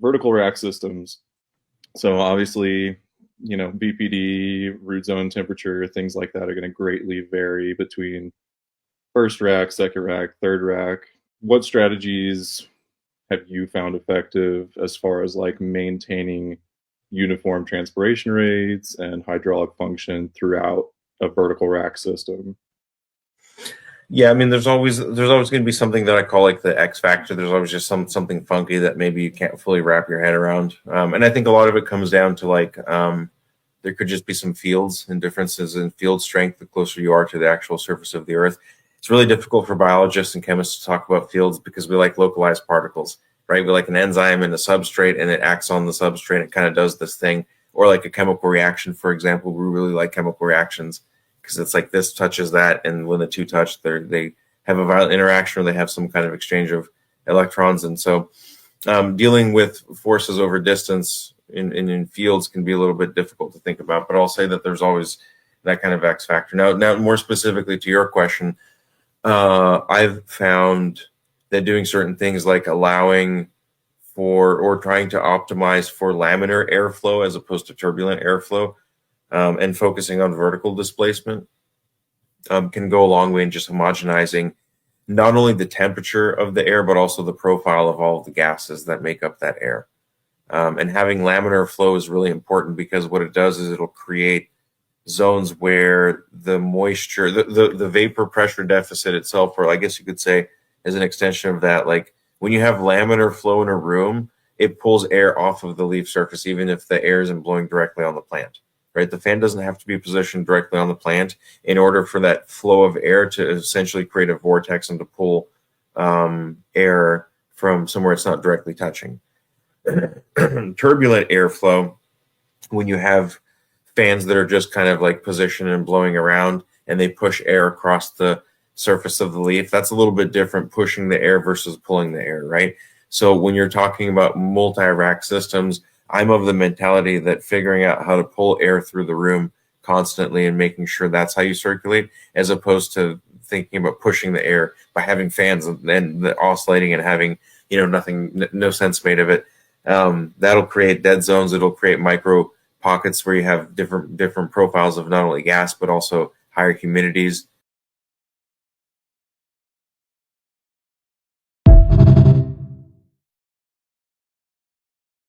vertical rack systems. So obviously, BPD, root zone temperature, things like that are going to greatly vary between first rack, second rack, third rack. What strategies have you found effective as far as like maintaining uniform transpiration rates and hydraulic function throughout a vertical rack system? Yeah, I mean, there's always going to be something that I call like the X factor. There's always just something funky that maybe you can't fully wrap your head around. And I think a lot of it comes down to like there could just be some fields and differences in field strength the closer you are to the actual surface of the Earth. It's really difficult for biologists and chemists to talk about fields because we like localized particles, right? We like an enzyme in a substrate and it acts on the substrate. It kind of does this thing, or like a chemical reaction, for example. We really like chemical reactions because it's like this touches that, and when the two touch, they have a violent interaction or they have some kind of exchange of electrons. And so dealing with forces over distance in fields can be a little bit difficult to think about, but I'll say that there's always that kind of X factor. Now more specifically to your question, I've found that doing certain things like allowing for or trying to optimize for laminar airflow as opposed to turbulent airflow, and focusing on vertical displacement can go a long way in just homogenizing not only the temperature of the air, but also the profile of all of the gases that make up that air. And having laminar flow is really important because what it does is it'll create zones where the moisture, the vapor pressure deficit itself, or I guess you could say as an extension of that, like when you have laminar flow in a room, it pulls air off of the leaf surface, even if the air isn't blowing directly on the plant. Right, the fan doesn't have to be positioned directly on the plant in order for that flow of air to essentially create a vortex and to pull air from somewhere it's not directly touching. Turbulent airflow, when you have fans that are just kind of like positioned and blowing around and they push air across the surface of the leaf, that's a little bit different, pushing the air versus pulling the air, right? So when you're talking about multi-rack systems, I'm of the mentality that figuring out how to pull air through the room constantly and making sure that's how you circulate, as opposed to thinking about pushing the air by having fans and oscillating and having, no sense made of it. That'll create dead zones. It'll create micro pockets where you have different profiles of not only gas, but also higher humidities.